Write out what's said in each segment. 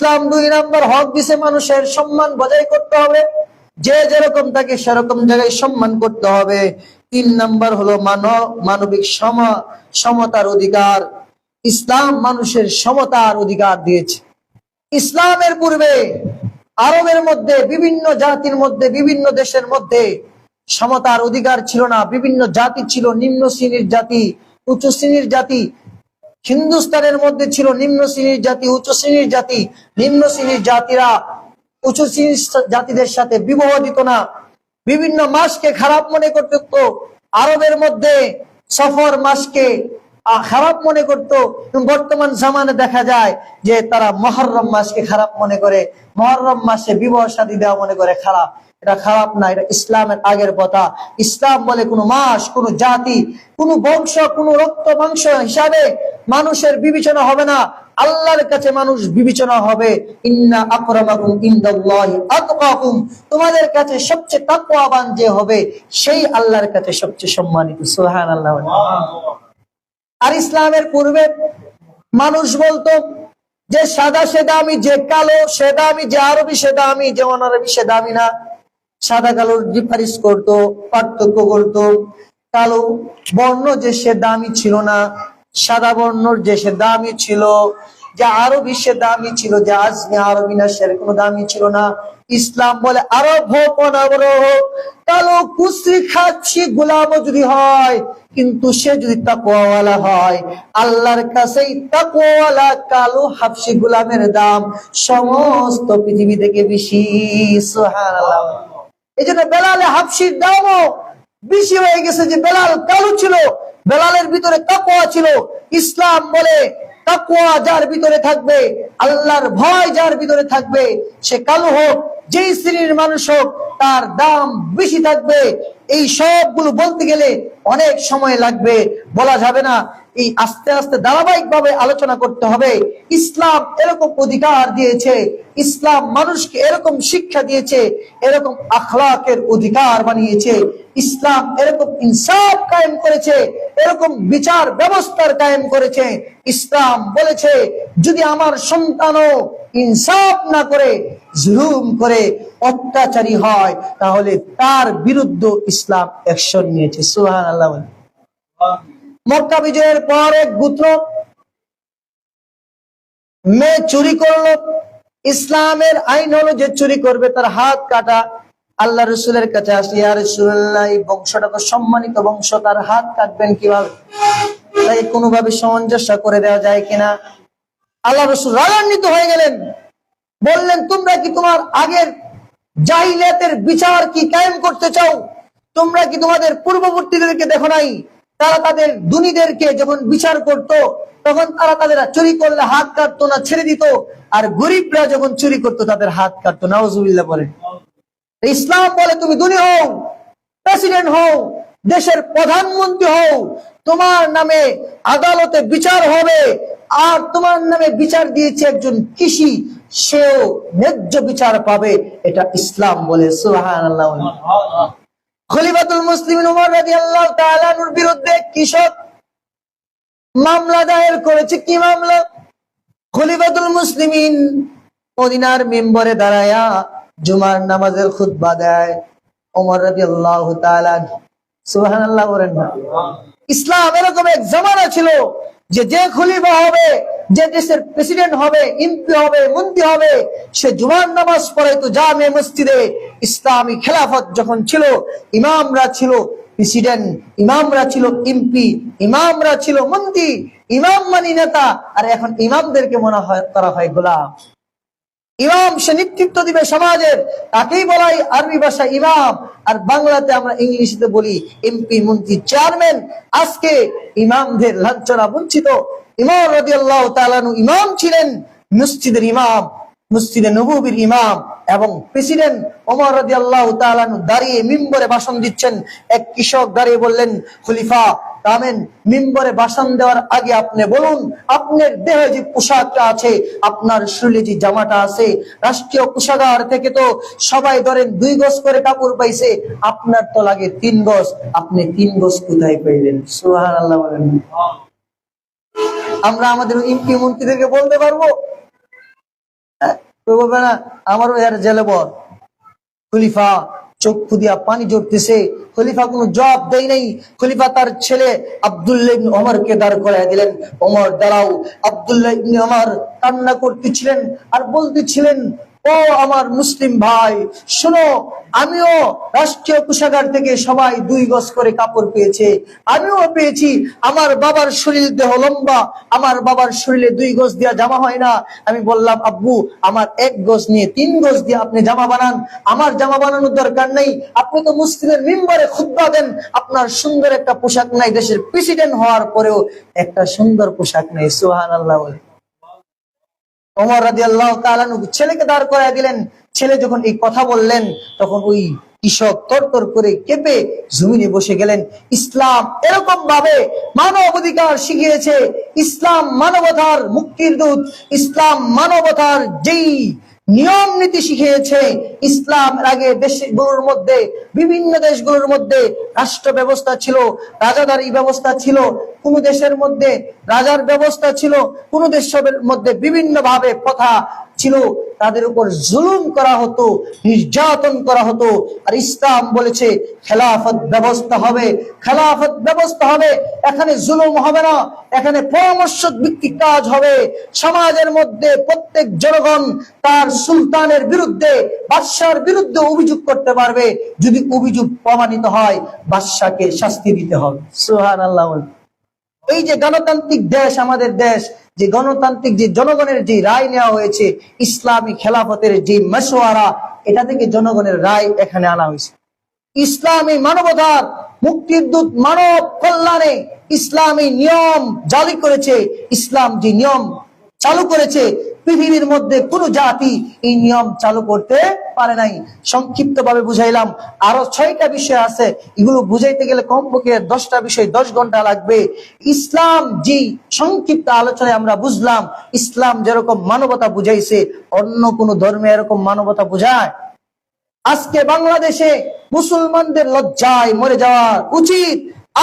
ইসলাম 2 নম্বর হক দিছে মানুষের সম্মান বজায় করতে হবে, যে যেরকম তাকে সেরকম জায়গায় সম্মান করতে হবে। 3 নম্বর হলো মানবিক সমতার অধিকার। ইসলাম মানুষের সমতার অধিকার দিয়েছে। ইসলামের পূর্বে আরবের মধ্যে বিভিন্ন জাতির মধ্যে বিভিন্ন দেশের মধ্যে সমতার অধিকার ছিল না। বিভিন্ন জাতি ছিল, নিম্ন শ্রেণীর জাতি, উচ্চ শ্রেণীর জাতি। হিন্দুস্তানের মধ্যে ছিল নিম্ন শ্রেণীর জাতি, উচ্চ শ্রেণীর জাতি। নিম্ন শ্রেণীর জাতিরা উচ্চ শ্রেণীর জাতিদের সাথে বিবাহ দিত না, বিভিন্ন মাসকে খারাপ মনে করত। আরবের মধ্যে সফর মাসকে খারাপ মনে করত। বর্তমান জামানে দেখা যায় যে তারা মুহররম মাসকে খারাপ মনে করে, মুহররম মাসে বিবাহ শাদী দেওয়া মনে করে খারাপ। এটা খারাপ না, এটা ইসলামের আগের কথা। ইসলাম বলে কোনো মাস, কোনো জাতি, কোনো বংশ, কোনো রক্ত মাংস হিসাবে মানুষের বিবেচনা হবে না। আল্লাহর কাছে মানুষ বিবেচনা হবে। ইন্না আকরামাকুম ইনদাল্লাহি আতকাকুম, তোমাদের কাছে সবচেয়ে তাকওয়াবান যে হবে সেই আল্লাহর কাছে সবচেয়ে সম্মানিত। সুবহানাল্লাহ। আর ইসলামের পূর্বে মানুষ বলতো যে সাদা সে দামি, যে কালো সে দামি, যে আরবি সে দামি, যে অনারবি সে দামি না। সাদা কালোর ডিফারেন্স করতো, পার্থক্য করতো। কালো বর্ণ যে সে দামি ছিল না, সাদা বর্ণর যে সে দামি ছিল, যে আরবি সে দামি ছিল, যে আজমি আরবি না সে কোনো দামি ছিল না। ইসলাম বলে আরব হোক অনারব হোক, কালো কুসরি খাচ্ছি গোলাম যদি হয়, কিন্তু সে যদি তাকওয়াওয়ালা হয়, আল্লাহর কাছেই তাকওয়াওয়ালা কালো হাবশি গোলামের দাম সমস্ত পৃথিবী থেকে বেশি। সুবহানাল্লাহ। এই জন্য বেলাল হাবশির দামও বেশি হয়ে গেছে, যে বেলাল কালো ছিল, বেলালের ভিতরে তাকওয়া ছিল। ইসলাম বলে তাকওয়া যার ভিতরে থাকবে, আল্লাহর ভয় যার ভিতরে থাকবে, সে কালো হোক, যেই শ্রেণীর মানুষ হোক, তার দাম বেশি থাকবে। এই সবগুলো বলতে গেলে অনেক সময় লাগবে, বলা যাবে না। এই আস্তে আস্তে ধারাবাহিক ভাবে আলোচনা করতে হবে। ইসলাম এরকম অধিকার দিয়েছে, ইসলাম মানুষকে এরকম শিক্ষা দিয়েছে, এরকম আখলাকের অধিকার বানিয়েছে। ইসলাম এরকম ইনসাফ কায়েম করেছে, এরকম বিচার ব্যবস্থার কায়েম করেছে। ইসলাম বলেছে যদি আমার সন্তানও ইনসাফ না করে, জুলুম করে, অত্যাচারী হয়, তাহলে তার বিরুদ্ধে ইসলাম অ্যাকশন নিয়েছে। সুবহানাল্লাহ। মক্কা বিজয়ের পর এক গোত্র মেয়ে চুরি করলো। ইসলামের আইন হলো যে চুরি করবে তার হাত কাটা। আল্লাহ রসুলের কাছে আসি, ইয়া রাসূলুল্লাহ, এই বংশটা তো সম্মানিত বংশ, তার হাত কাটবেন কিভাবে? তাই কোনোভাবে সামঞ্জস্য করে দেওয়া যায় কিনা? আল্লাহ রসুল রাগান্বিত হয়ে গেলেন, বললেন তোমরা কি তোমার আগের জাহিলিয়াতের বিচার কি কায়েম করতে চাও? তোমরা কি তোমাদের পূর্ববর্তীদেরকে দেখো নাই? তারা তাদের দুনিদেরকে যখন বিচার করত, তখন তারা তাদের চুরি করলে হাত কাটতো না, ছেড়ে দিত। আর গরিবরা যখন চুরি করতো তাদের হাত কাটতো। নাউজুবিল্লাহ বলে। ইসলাম বলে তুমি দুনি হও, প্রেসিডেন্ট হও, দেশের প্রধানমন্ত্রী হও, তোমার নামে আদালতে বিচার হবে। আর তোমার নামে বিচার দিয়েছে একজন কৃষি, সেও ন্যায্য বিচার পাবে। এটা ইসলাম বলে। সুবহানাল্লাহ। খলিফাতুল মুসলিমিন ওমর রাদিয়াল্লাহু তাআলা আনহুর বিরুদ্ধে কৃষক মামলা দায়ের করেছে। কি মামলা? খলিফাতুল মুসলিমিন মদিনার মিম্বরে দাঁড়ায়া জুমার নামাজের খুতবা দেয়। ওমর রাদিয়াল্লাহু তাআলা, সুবহানাল্লাহ বলেন না। ইসলাম এরকম এক জামানা ছিল যে যে খলিফা হবে, যে দেশের প্রেসিডেন্ট হবে, এমপি হবে, মন্ত্রী হবে, সে জুমার নামাজ পড়াইতো জামে মসজিদে। ইসলামী খেলাফত যখন ছিল, ইমামরা ছিল প্রেসিডেন্ট, ইমামরা ছিল এমপি, ইমামরা ছিল মন্ত্রী। ইমাম মানে নেতা, আর এখন ইমামদেরকে মনে হয় করা হয় গোলাম। ইমাম সে নেতৃত্ব দিবে সমাজের, তাকেই বলা হয় আরবি ভাষায় ইমাম, আর বাংলাতে আমরা ইংলিশে বলি এমপি, মন্ত্রী, চেয়ারম্যান। আজকে ইমামদের লাঞ্ছনা বঞ্চিত। ইমাম রাদিয়াল্লাহু তাআলা আনহু ইমাম ছিলেন, মসজিদের ইমাম, মসজিদে নববীর ইমাম, এবং প্রেসিডেন্ট ওমর রাদিয়াল্লাহু তাআলা আনহু দাঁড়িয়ে মিম্বরে ভাষণ দিচ্ছেন। এক কৃষক দাঁড়িয়ে বললেন, খলিফা আমেন, মিম্বরে ভাষণ দেওয়ার আগে আপনি বলুন, আপনার দেহে যে পোশাকটা আছে, আপনার শরীরে যে জামাটা আছে, রাষ্ট্রীয় কোষাগার থেকে তো সবাই ধরেন 2 গজ করে কাপড় পাইছে, আপনার তো লাগে 3 গজ। আপনি 3 গজ কোথায় পাইলেন? সুবহানাল্লাহ বলেন। আমরা আমাদের এমপি মন্ত্রীদেরকে বলতে পারবো? কেউ বলবে না আমারও এর জেলে বর। খলিফা চক্ষু দিয়া পানি জড়তেছে, খলিফা কোনো জবাব দেয় নাই। খলিফা তার ছেলে আব্দুল্লাহ ইবনে ওমরকে দাঁড় করায় দিলেন, ওমর দাঁড়াও। আব্দুল্লাহ ইবনে ওমর কান্না করতেছিলেন আর বলতেছিলেন, ও আমার মুসলিম ভাই শোনো, আমিও রাষ্ট্রীয় কোষাগার থেকে সবাই 2 গজ করে কাপড় পেয়েছে, আমিও পেয়েছি। আমার বাবার শরীর দেহ লম্বা, আমার বাবার শরীরে 2 গজ দিয়া জামা হয় না। আমি বললাম, আব্বু আমার 1 গজ নিয়ে 3 গজ দিয়ে আপনি জামা বানান, আমার জামা বানানোর দরকার নেই। আপনি তো মুসলিমের মিম্বরে খুতবা দেন, আপনার সুন্দর একটা পোশাক নাই, দেশের প্রেসিডেন্ট হওয়ার পরেও একটা সুন্দর পোশাক নেই। সুবহানাল্লাহ বলে ওমর রাদিয়াল্লাহু তাআলা ছেলেকে দাঁড় করায় দিলেন। ছেলে যখন এই কথা বললেন, তখন ওই কৃষক তরতর করে কেঁপে জমিনে বসে গেলেন। ইসলাম এরকম ভাবে মানব অধিকার শিখিয়েছে, ইসলাম মানবতার মুক্তির দূত, ইসলাম মানবতার যেই নিয়ম নীতি শিখিয়েছে। ইসলাম আগে দেশগুলোর মধ্যে, বিভিন্ন দেশগুলোর মধ্যে রাষ্ট্র ব্যবস্থা ছিল, রাজাদারি ব্যবস্থা ছিল। কোন দেশের মধ্যে রাজার ব্যবস্থা ছিল, কোন দেশের মধ্যে বিভিন্ন ভাবে প্রথা ছিল, তাদের উপর জুলুম করা হতো, নির্যাতন করা হতো। আর ইসলাম বলেছে খেলাফত ব্যবস্থা হবে, খেলাফত ব্যবস্থা হবে। এখানে জুলুম হবে না, এখানে পরামর্শ ভিত্তিক কাজ হবে। সমাজের মধ্যে প্রত্যেক জনগণ তার সুলতানের বিরুদ্ধে, বাদশার বিরুদ্ধে অভিযোগ করতে পারবে। যদি অভিযোগ প্রমাণিত হয়, বাদশাকে শাস্তি দিতে হবে। সুবহানাল্লাহ। এই যে গণতান্ত্রিক দেশ আমাদের দেশ, যে গণতান্ত্রিক যে জনগণের যে রায় নেওয়া হয়েছে, ইসলামী খেলাফতের যে মশওয়ারা, এটা থেকে জনগণের রায় এখানে আনা হয়েছে। ইসলামী মানবতার মুক্তির দূত, মানব কল্যাণে ইসলামী নিয়ম জারি করেছে। ইসলাম যে নিয়ম চালু করেছে, পৃথিবীর মধ্যে কোন জাতি এই নিয়ম চালু করতে পারে নাই। সংক্ষিপ্ত ভাবে বুঝাইলাম, আরো 6টা বিষয় আছে, এগুলো বুঝাইতে গেলে কমপক্ষে 10টা বিষয় 10 ঘন্টা লাগবে। ইসলাম যে সংক্ষিপ্ত আলোচনায় আমরা বুঝলাম, ইসলাম যেরকম মানবতা বুঝাইছে, অন্য কোন ধর্মে এরকম মানবতা বুঝায়? আজকে বাংলাদেশে মুসলমানদের লজ্জায় মরে যাওয়া উচিত।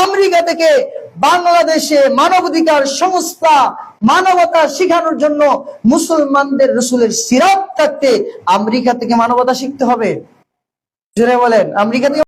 আমেরিকা থেকে বাংলাদেশে মানবাধিকার সংস্থা মানবতা শিখানোর জন্য মুসলমানদের রসুলের সিরাত থাকতে আমেরিকা থেকে মানবতা শিখতে হবে। জোরে বলেন, আমেরিকা থেকে